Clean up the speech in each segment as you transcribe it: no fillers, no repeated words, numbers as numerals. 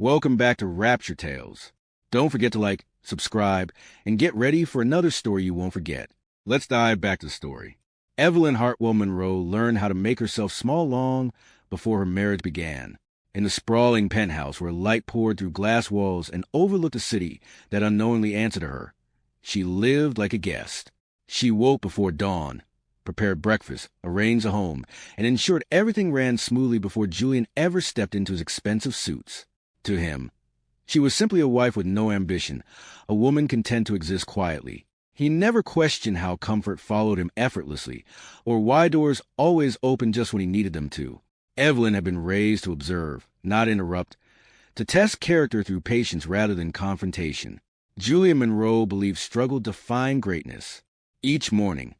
Welcome back to Rapture Tales. Don't forget to like, subscribe, and get ready for another story you won't forget. Let's dive back to the story. Evelyn Hartwell Monroe learned how to make herself small long before her marriage began. In the sprawling penthouse where light poured through glass walls and overlooked a city that unknowingly answered to her, she lived like a guest. She woke before dawn, prepared breakfast, arranged the home, and ensured everything ran smoothly before Julian ever stepped into his expensive suits. To him, she was simply a wife with no ambition, a woman content to exist quietly. He never questioned how comfort followed him effortlessly, or why doors always opened just when he needed them to. Evelyn had been raised to observe, not interrupt, to test character through patience rather than confrontation. Julian Monroe believed struggle defined greatness. Each morning,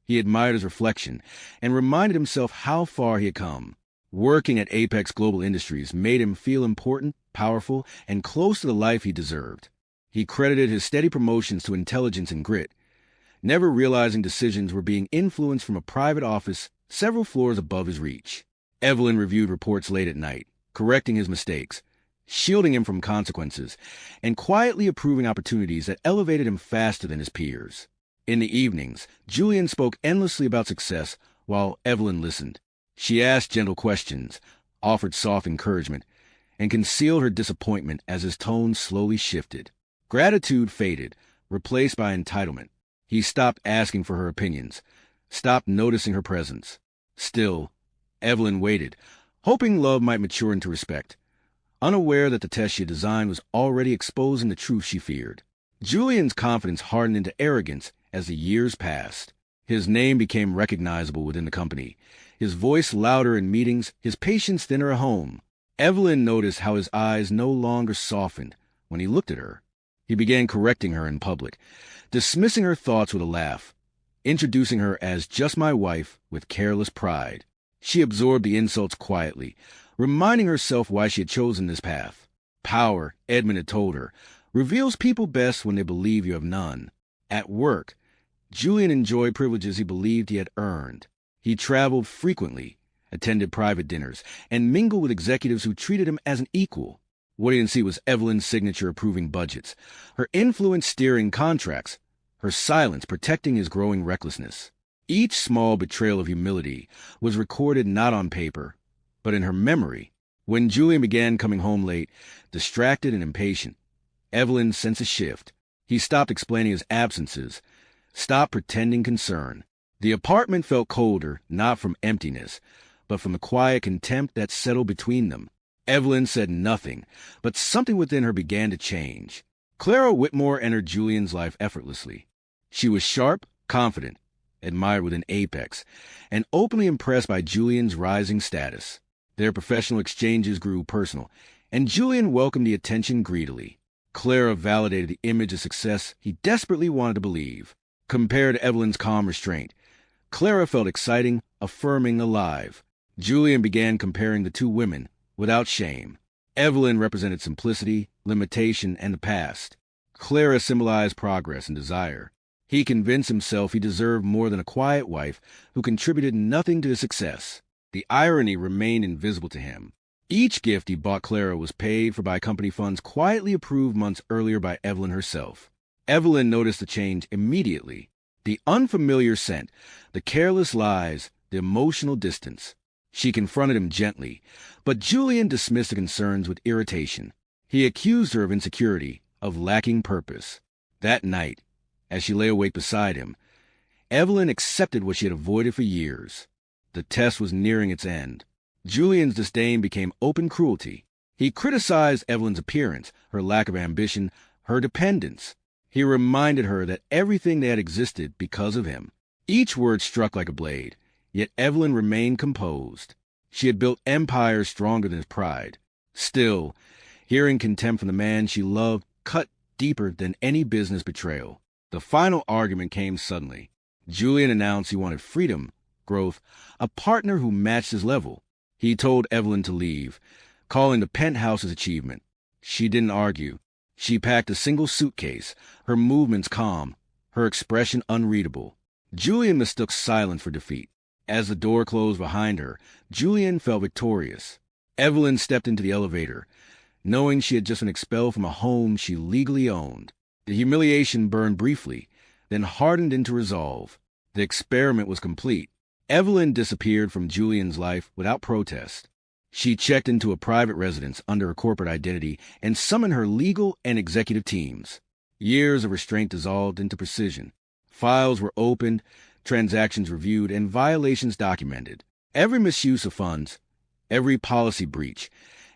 he admired his reflection and reminded himself how far he had come. Working at Apex Global Industries made him feel important, powerful, and close to the life he deserved. He credited his steady promotions to intelligence and grit, never realizing decisions were being influenced from a private office several floors above his reach. Evelyn reviewed reports late at night, correcting his mistakes, shielding him from consequences, and quietly approving opportunities that elevated him faster than his peers. In the evenings, Julian spoke endlessly about success while Evelyn listened. She asked gentle questions, offered soft encouragement, and concealed her disappointment as his tone slowly shifted. Gratitude faded, replaced by entitlement. He stopped asking for her opinions, stopped noticing her presence. Still, Evelyn waited, hoping love might mature into respect, unaware that the test she had designed was already exposing the truth she feared. Julian's confidence hardened into arrogance as the years passed. His name became recognizable within the company, his voice louder in meetings, his patience thinner at home. Evelyn noticed how his eyes no longer softened when he looked at her. He began correcting her in public, dismissing her thoughts with a laugh, introducing her as just my wife with careless pride. She absorbed the insults quietly, reminding herself why she had chosen this path. Power, Edmund had told her, reveals people best when they believe you have none. At work, Julian enjoyed privileges he believed he had earned. He traveled frequently, attended private dinners, and mingled with executives who treated him as an equal. What he didn't see was Evelyn's signature approving budgets, her influence steering contracts, her silence protecting his growing recklessness. Each small betrayal of humility was recorded not on paper, but in her memory. When Julian began coming home late, distracted and impatient, Evelyn sensed a shift. He stopped explaining his absences, stopped pretending concern. The apartment felt colder, not from emptiness, but from the quiet contempt that settled between them. Evelyn said nothing, but something within her began to change. Clara Whitmore entered Julian's life effortlessly. She was sharp, confident, admired within Apex, and openly impressed by Julian's rising status. Their professional exchanges grew personal, and Julian welcomed the attention greedily. Clara validated the image of success he desperately wanted to believe. Compared to Evelyn's calm restraint, Clara felt exciting, affirming, alive. Julian began comparing the two women, without shame. Evelyn represented simplicity, limitation, and the past. Clara symbolized progress and desire. He convinced himself he deserved more than a quiet wife who contributed nothing to his success. The irony remained invisible to him. Each gift he bought Clara was paid for by company funds quietly approved months earlier by Evelyn herself. Evelyn noticed the change immediately. The unfamiliar scent, the careless lies, the emotional distance. She confronted him gently, but Julian dismissed the concerns with irritation. He accused her of insecurity, of lacking purpose. That night, as she lay awake beside him, Evelyn accepted what she had avoided for years. The test was nearing its end. Julian's disdain became open cruelty. He criticized Evelyn's appearance, her lack of ambition, her dependence. He reminded her that everything they had existed because of him. Each word struck like a blade, yet Evelyn remained composed. She had built empires stronger than his pride. Still, hearing contempt from the man she loved cut deeper than any business betrayal. The final argument came suddenly. Julian announced he wanted freedom, growth, a partner who matched his level. He told Evelyn to leave, calling the penthouse his achievement. She didn't argue. She packed a single suitcase, her movements calm, her expression unreadable. Julian mistook silence for defeat. As the door closed behind her, Julian felt victorious. Evelyn stepped into the elevator, knowing she had just been expelled from a home she legally owned. The humiliation burned briefly, then hardened into resolve. The experiment was complete. Evelyn disappeared from Julian's life without protest. She checked into a private residence under a corporate identity and summoned her legal and executive teams. Years of restraint dissolved into precision. Files were opened, transactions reviewed, and violations documented. Every misuse of funds, every policy breach,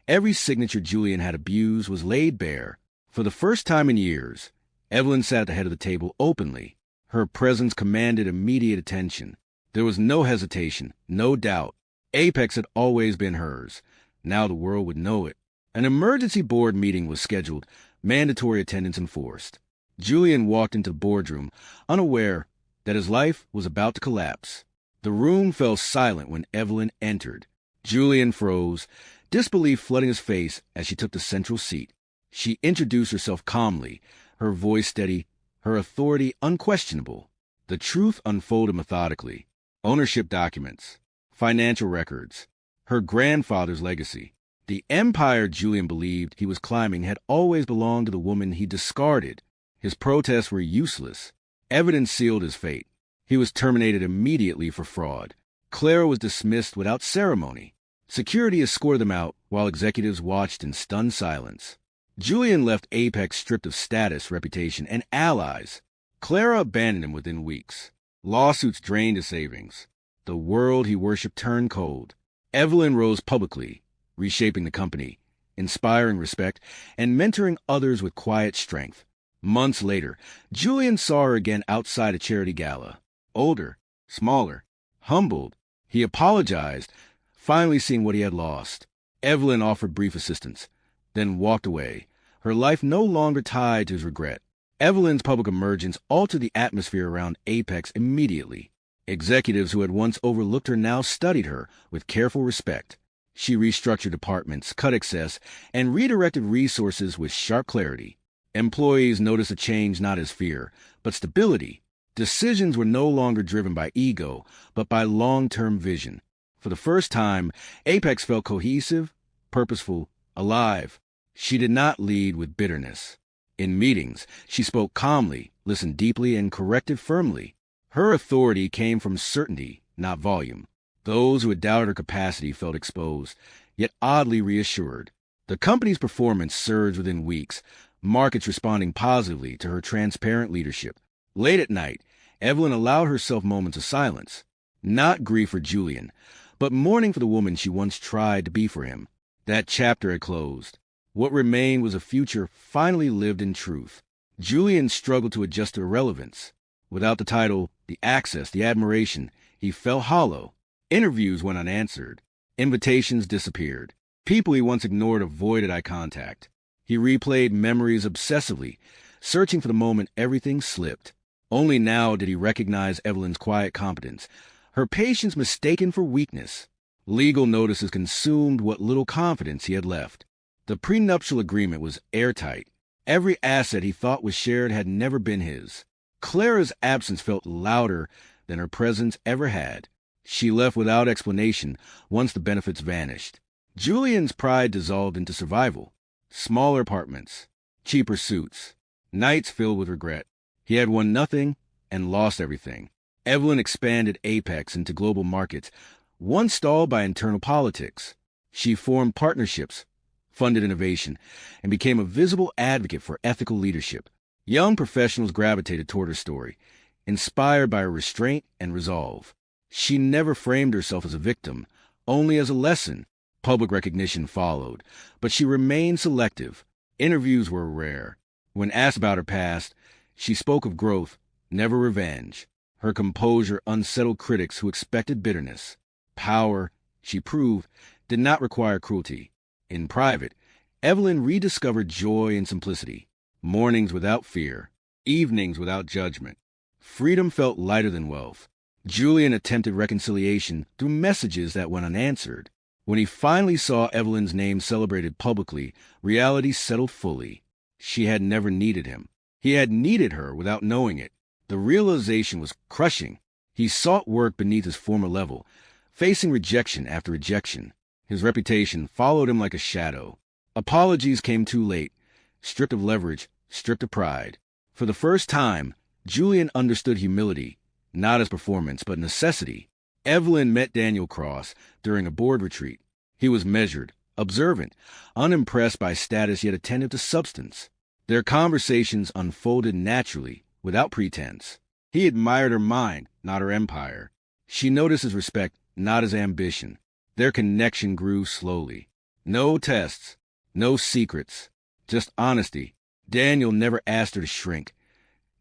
every signature Julian had abused was laid bare. For the first time in years, Evelyn sat at the head of the table openly. Her presence commanded immediate attention. There was no hesitation, no doubt. Apex had always been hers. Now the world would know it. An emergency board meeting was scheduled, mandatory attendance enforced. Julian walked into the boardroom, unaware that his life was about to collapse. The room fell silent when Evelyn entered. Julian froze, disbelief flooding his face as she took the central seat. She introduced herself calmly, her voice steady, her authority unquestionable. The truth unfolded methodically. Ownership documents, financial records, her grandfather's legacy. The empire Julian believed he was climbing had always belonged to the woman he discarded. His protests were useless. Evidence sealed his fate. He was terminated immediately for fraud. Clara was dismissed without ceremony. Security escorted them out while executives watched in stunned silence. Julian left Apex stripped of status, reputation, and allies. Clara abandoned him within weeks. Lawsuits drained his savings. The world he worshipped turned cold. Evelyn rose publicly, reshaping the company, inspiring respect, and mentoring others with quiet strength. Months later, Julian saw her again outside a charity gala. Older, smaller, humbled. He apologized, finally seeing what he had lost. Evelyn offered brief assistance, then walked away, her life no longer tied to his regret. Evelyn's public emergence altered the atmosphere around Apex immediately. Executives who had once overlooked her now studied her with careful respect. She restructured departments, cut excess, and redirected resources with sharp clarity. Employees noticed a change not as fear, but stability. Decisions were no longer driven by ego, but by long-term vision. For the first time, Apex felt cohesive, purposeful, alive. She did not lead with bitterness. In meetings, she spoke calmly, listened deeply, and corrected firmly. Her authority came from certainty, not volume. Those who had doubted her capacity felt exposed, yet oddly reassured. The company's performance surged within weeks, markets responding positively to her transparent leadership. Late at night, Evelyn allowed herself moments of silence. Not grief for Julian, but mourning for the woman she once tried to be for him. That chapter had closed. What remained was a future finally lived in truth. Julian struggled to adjust to irrelevance. Without the title, the access, the admiration, he felt hollow. Interviews went unanswered. Invitations disappeared. People he once ignored avoided eye contact. He replayed memories obsessively, searching for the moment everything slipped. Only now did he recognize Evelyn's quiet competence, her patience mistaken for weakness. Legal notices consumed what little confidence he had left. The prenuptial agreement was airtight. Every asset he thought was shared had never been his. Clara's absence felt louder than her presence ever had. She left without explanation once the benefits vanished. Julian's pride dissolved into survival. Smaller apartments, cheaper suits, nights filled with regret. He had won nothing and lost everything. Evelyn expanded Apex into global markets, once stalled by internal politics. She formed partnerships, funded innovation, and became a visible advocate for ethical leadership. Young professionals gravitated toward her story, inspired by her restraint and resolve. She never framed herself as a victim, only as a lesson. Public recognition followed, but she remained selective. Interviews were rare. When asked about her past, she spoke of growth, never revenge. Her composure unsettled critics who expected bitterness. Power, she proved, did not require cruelty. In private, Evelyn rediscovered joy and simplicity. Mornings without fear, evenings without judgment. Freedom felt lighter than wealth. Julian attempted reconciliation through messages that went unanswered. When he finally saw Evelyn's name celebrated publicly, reality settled fully. She had never needed him. He had needed her without knowing it. The realization was crushing. He sought work beneath his former level, facing rejection after rejection. His reputation followed him like a shadow. Apologies came too late, stripped of leverage, stripped of pride. For the first time, Julian understood humility, not as performance, but necessity. Evelyn met Daniel Cross during a board retreat. He was measured, observant, unimpressed by status yet attentive to substance. Their conversations unfolded naturally, without pretense. He admired her mind, not her empire. She noticed his respect, not his ambition. Their connection grew slowly. No tests, no secrets, just honesty. Daniel never asked her to shrink,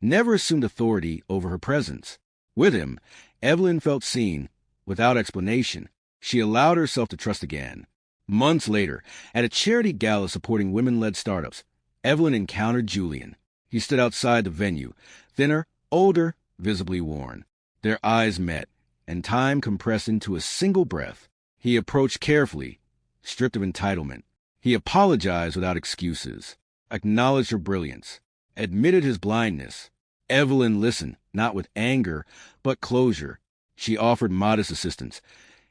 never assumed authority over her presence. With him, Evelyn felt seen, without explanation. She allowed herself to trust again. Months later, at a charity gala supporting women-led startups, Evelyn encountered Julian. He stood outside the venue, thinner, older, visibly worn. Their eyes met, and time compressed into a single breath. He approached carefully, stripped of entitlement. He apologized without excuses, acknowledged her brilliance, admitted his blindness. Evelyn listened, not with anger, but closure. She offered modest assistance,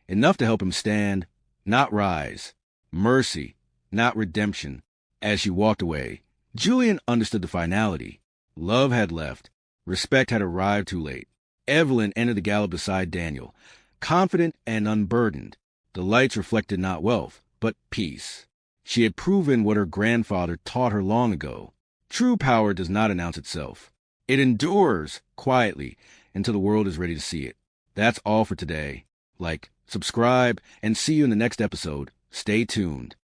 enough to help him stand, not rise. Mercy, not redemption. As she walked away, Julian understood the finality. Love had left. Respect had arrived too late. Evelyn entered the gala beside Daniel, confident and unburdened. The lights reflected not wealth, but peace. She had proven what her grandfather taught her long ago. True power does not announce itself. It endures quietly until the world is ready to see it. That's all for today. Like, subscribe, and see you in the next episode. Stay tuned.